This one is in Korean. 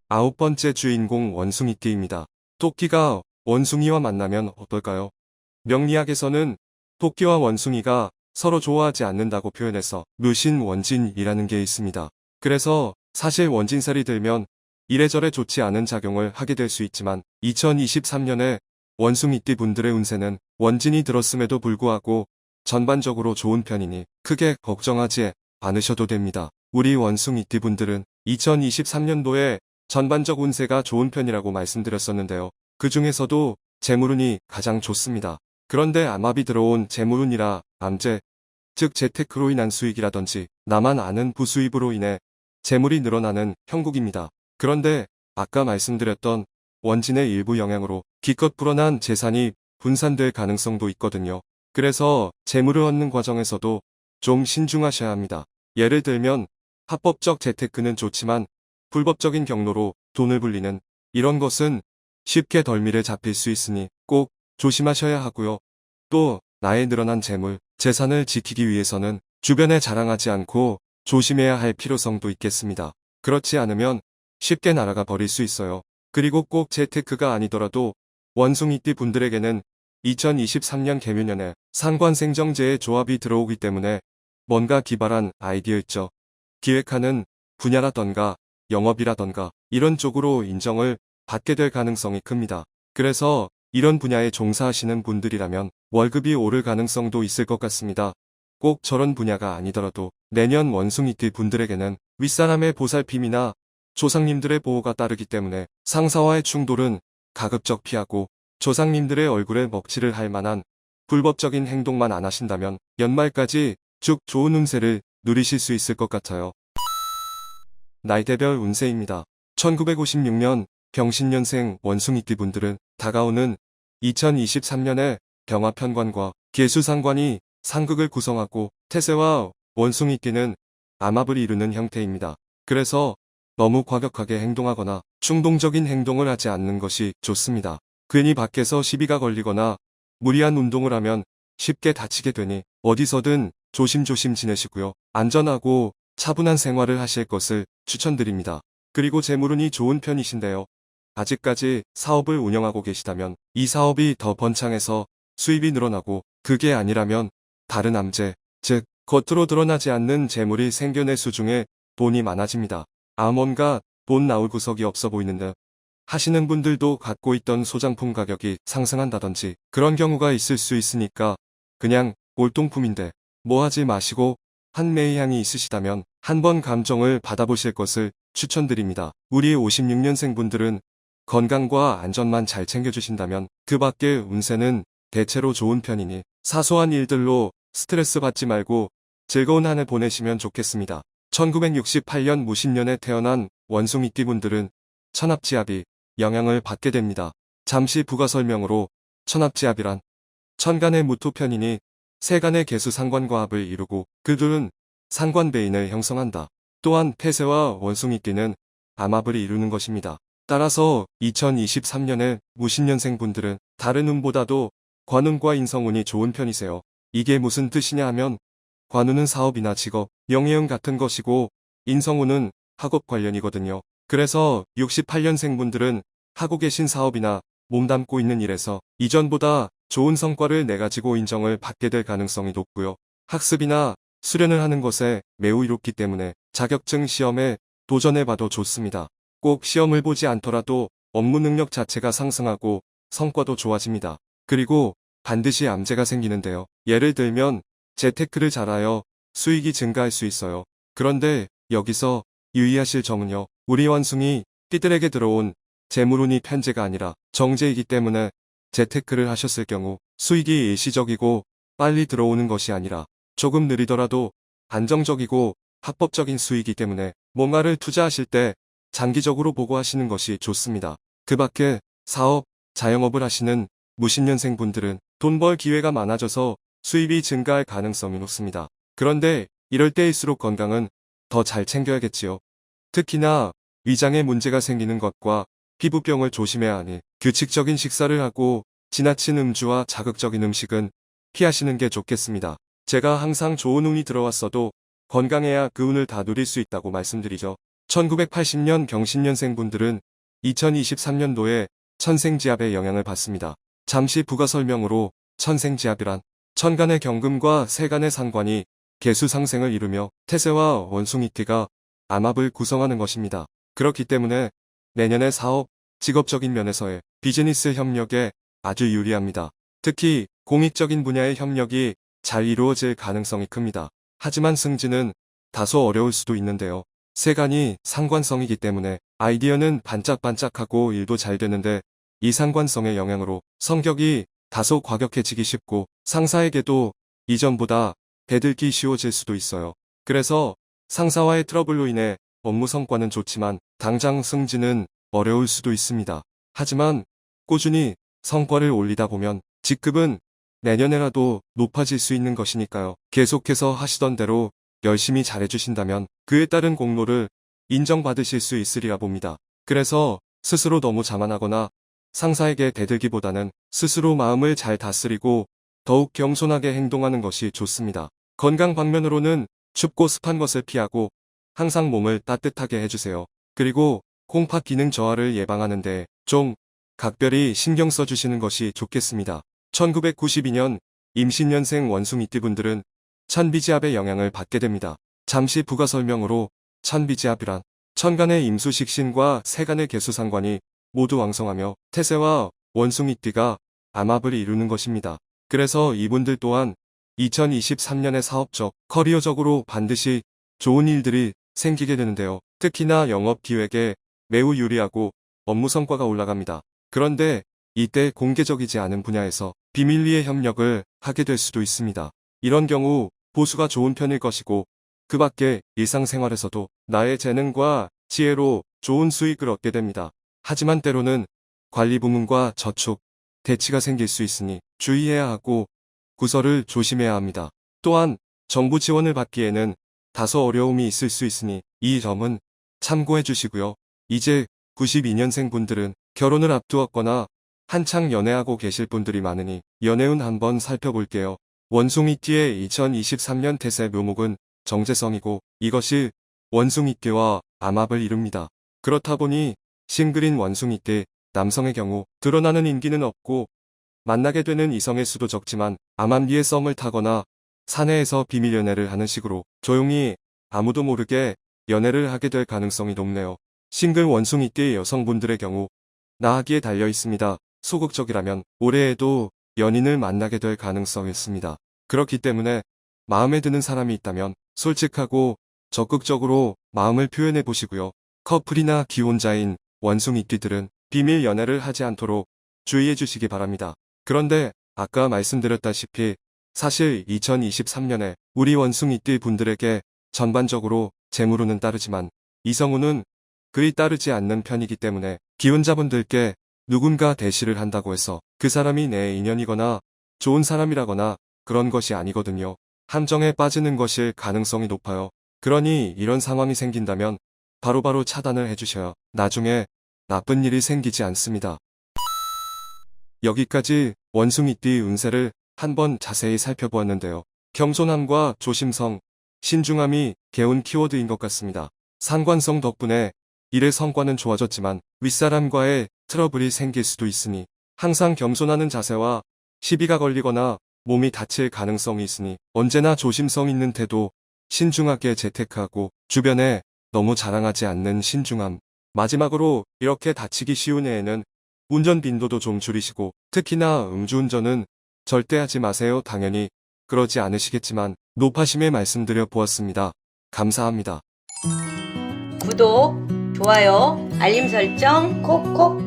9번째 주인공 원숭이띠입니다. 토끼가 원숭이와 만나면 어떨까요? 명리학에서는 토끼와 원숭이가 서로 좋아하지 않는다고 표현해서 무신원진이라는 게 있습니다. 그래서 사실 원진살이 들면 이래저래 좋지 않은 작용을 하게 될 수 있지만 2023년에 원숭이띠 분들의 운세는 원진이 들었음에도 불구하고 전반적으로 좋은 편이니 크게 걱정하지 않으셔도 됩니다. 우리 원숭이띠 분들은 2023년도에 전반적 운세가 좋은 편이라고 말씀드렸었는데요. 그 중에서도 재물운이 가장 좋습니다. 그런데 암합이 들어온 재물운이라 암재, 즉 재테크로 인한 수익이라든지 나만 아는 부수입으로 인해 재물이 늘어나는 형국입니다. 그런데 아까 말씀드렸던 원진의 일부 영향으로 기껏 불어난 재산이 분산될 가능성도 있거든요. 그래서 재물을 얻는 과정에서도 좀 신중하셔야 합니다. 예를 들면 합법적 재테크는 좋지만 불법적인 경로로 돈을 불리는 이런 것은 쉽게 덜미를 잡힐 수 있으니 꼭 조심하셔야 하고요. 또 나의 늘어난 재물, 재산을 지키기 위해서는 주변에 자랑하지 않고 조심해야 할 필요성도 있겠습니다. 그렇지 않으면 쉽게 날아가 버릴 수 있어요. 그리고 꼭 재테크가 아니더라도 원숭이띠 분들에게는 2023년 개묘년에 상관생정제의 조합이 들어오기 때문에 뭔가 기발한 아이디어 있죠. 기획하는 분야라던가 영업이라던가 이런 쪽으로 인정을 받게 될 가능성이 큽니다. 그래서 이런 분야에 종사하시는 분들이라면 월급이 오를 가능성도 있을 것 같습니다. 꼭 저런 분야가 아니더라도 내년 원숭이띠 분들에게는 윗사람의 보살핌이나 조상님들의 보호가 따르기 때문에 상사와의 충돌은 가급적 피하고 조상님들의 얼굴에 먹칠을 할 만한 불법적인 행동만 안 하신다면 연말까지 쭉 좋은 운세를 누리실 수 있을 것 같아요. 나이대별 운세입니다. 1956년 병신년생 원숭이띠 분들은 다가오는 2023년에 병화편관과 계수상관이 상극을 구성하고 태세와 원숭이띠는 암합을 이루는 형태입니다. 그래서 너무 과격하게 행동하거나 충동적인 행동을 하지 않는 것이 좋습니다. 괜히 밖에서 시비가 걸리거나 무리한 운동을 하면 쉽게 다치게 되니 어디서든 조심조심 지내시고요. 안전하고 차분한 생활을 하실 것을 추천드립니다. 그리고 재물운이 좋은 편이신데요. 아직까지 사업을 운영하고 계시다면 이 사업이 더 번창해서 수입이 늘어나고 그게 아니라면 다른 암재, 즉 겉으로 드러나지 않는 재물이 생겨낼 수중에 돈이 많아집니다. 뭔가 돈 나올 구석이 없어 보이는데 하시는 분들도 갖고 있던 소장품 가격이 상승한다든지 그런 경우가 있을 수 있으니까 그냥 올동품인데 뭐 하지 마시고 한매희향이 있으시다면 한번 감정을 받아보실 것을 추천드립니다. 우리 56년생 분들은 건강과 안전만 잘 챙겨주신다면 그 밖의 운세는 대체로 좋은 편이니 사소한 일들로 스트레스 받지 말고 즐거운 한 해 보내시면 좋겠습니다. 1968년 무신년에 태어난 원숭이띠 분들은 천합지합이 영향을 받게 됩니다. 잠시 부가 설명으로 천합지합이란 천간의 무토편이니 세간의 개수 상관과합을 이루고 그 둘은 상관배인을 형성한다. 또한 태세와 원숭이띠는 암합을 이루는 것입니다. 따라서 2023년에 무신년생 분들은 다른 운보다도 관운과 인성운이 좋은 편이세요. 이게 무슨 뜻이냐 하면 관운은 사업이나 직업, 명예운 같은 것이고 인성운은 학업 관련이거든요. 그래서 68년생 분들은 하고 계신 사업이나 몸담고 있는 일에서 이전보다 좋은 성과를 내가지고 인정을 받게 될 가능성이 높고요. 학습이나 수련을 하는 것에 매우 이롭기 때문에 자격증 시험에 도전해봐도 좋습니다. 꼭 시험을 보지 않더라도 업무 능력 자체가 상승하고 성과도 좋아집니다. 그리고 반드시 암재가 생기는데요. 예를 들면 재테크를 잘하여 수익이 증가할 수 있어요. 그런데 여기서 유의하실 점은요. 우리 원숭이 띠들에게 들어온 재물운이 편재가 아니라 정재이기 때문에 재테크를 하셨을 경우 수익이 일시적이고 빨리 들어오는 것이 아니라 조금 느리더라도 안정적이고 합법적인 수익이기 때문에 뭔가를 투자하실 때 장기적으로 보고 하시는 것이 좋습니다. 그 밖에 사업, 자영업을 하시는 무신년생 분들은 돈 벌 기회가 많아져서 수입이 증가할 가능성이 높습니다. 그런데 이럴 때일수록 건강은 더 잘 챙겨야겠지요. 특히나 위장에 문제가 생기는 것과 피부병을 조심해야 하니 규칙적인 식사를 하고 지나친 음주와 자극적인 음식은 피하시는 게 좋겠습니다. 제가 항상 좋은 운이 들어왔어도 건강해야 그 운을 다 누릴 수 있다고 말씀드리죠. 1980년 경신년생 분들은 2023년도에 천생지압의 영향을 받습니다. 잠시 부가 설명으로 천생지압이란 천간의 경금과 세간의 상관이 개수상생을 이루며 태세와 원숭이띠가 암합을 구성하는 것입니다. 그렇기 때문에 내년의 사업, 직업적인 면에서의 비즈니스 협력에 아주 유리합니다. 특히 공익적인 분야의 협력이 잘 이루어질 가능성이 큽니다. 하지만 승진은 다소 어려울 수도 있는데요. 세간이 상관성이기 때문에 아이디어는 반짝반짝하고 일도 잘 되는데 이 상관성의 영향으로 성격이 다소 과격해지기 쉽고 상사에게도 이전보다 대들기 쉬워질 수도 있어요. 그래서 상사와의 트러블로 인해 업무 성과는 좋지만 당장 승진은 어려울 수도 있습니다. 하지만 꾸준히 성과를 올리다 보면 직급은 내년에라도 높아질 수 있는 것이니까요. 계속해서 하시던 대로 열심히 잘해주신다면 그에 따른 공로를 인정받으실 수 있으리라 봅니다. 그래서 스스로 너무 자만하거나 상사에게 대들기보다는 스스로 마음을 잘 다스리고 더욱 겸손하게 행동하는 것이 좋습니다. 건강 방면으로는 춥고 습한 것을 피하고 항상 몸을 따뜻하게 해주세요. 그리고 콩팥 기능 저하를 예방하는데 좀 각별히 신경 써주시는 것이 좋겠습니다. 1992년 임신년생 원숭이띠 분들은 천비지압의 영향을 받게 됩니다. 잠시 부가 설명으로 천비지압이란 천간의 임수식신과 세간의 개수상관이 모두 왕성하며 태세와 원숭이띠가 암합을 이루는 것입니다. 그래서 이분들 또한 2023년의 사업적, 커리어적으로 반드시 좋은 일들이 생기게 되는데요. 특히나 영업 기획에 매우 유리하고 업무 성과가 올라갑니다. 그런데 이때 공개적이지 않은 분야에서 비밀리에 협력을 하게 될 수도 있습니다. 이런 경우 보수가 좋은 편일 것이고 그 밖에 일상생활에서도 나의 재능과 지혜로 좋은 수익을 얻게 됩니다. 하지만 때로는 관리 부문과 저촉, 대치가 생길 수 있으니 주의해야 하고 구설을 조심해야 합니다. 또한 정부 지원을 받기에는 다소 어려움이 있을 수 있으니 이 점은 참고해 주시고요. 이제 92년생 분들은 결혼을 앞두었거나 한창 연애하고 계실 분들이 많으니 연애운 한번 살펴볼게요. 원숭이띠의 2023년 태세 묘목은 정제성이고 이것이 원숭이띠와 암합을 이룹니다. 그렇다 보니 싱글인 원숭이띠 남성의 경우 드러나는 인기는 없고 만나게 되는 이성의 수도 적지만 암암리의 썸을 타거나 사내에서 비밀 연애를 하는 식으로 조용히 아무도 모르게 연애를 하게 될 가능성이 높네요. 싱글 원숭이띠 여성분들의 경우 나하기에 달려 있습니다. 소극적이라면 올해에도 연인을 만나게 될 가능성이 있습니다. 그렇기 때문에 마음에 드는 사람이 있다면 솔직하고 적극적으로 마음을 표현해 보시고요. 커플이나 기혼자인 원숭이띠들은 비밀 연애를 하지 않도록 주의해 주시기 바랍니다. 그런데 아까 말씀드렸다시피 사실 2023년에 우리 원숭이띠 분들에게 전반적으로 재물운은 따르지만 이성운은 그리 따르지 않는 편이기 때문에 기혼자분들께 누군가 대시를 한다고 해서 그 사람이 내 인연이거나 좋은 사람이라거나 그런 것이 아니거든요. 함정에 빠지는 것일 가능성이 높아요. 그러니 이런 상황이 생긴다면 바로바로 차단을 해주셔야 나중에 나쁜 일이 생기지 않습니다. 여기까지 원숭이띠 운세를 한번 자세히 살펴보았는데요. 겸손함과 조심성, 신중함이 개운 키워드인 것 같습니다. 상관성 덕분에 일의 성과는 좋아졌지만 윗사람과의 트러블이 생길 수도 있으니 항상 겸손하는 자세와 시비가 걸리거나 몸이 다칠 가능성이 있으니 언제나 조심성 있는 태도, 신중하게 재테크하고 주변에 너무 자랑하지 않는 신중함. 마지막으로 이렇게 다치기 쉬운 해에는 운전 빈도도 좀 줄이시고 특히나 음주운전은 절대 하지 마세요. 당연히 그러지 않으시겠지만 노파심에 말씀드려 보았습니다. 감사합니다. 구독, 좋아요, 알림 설정 콕콕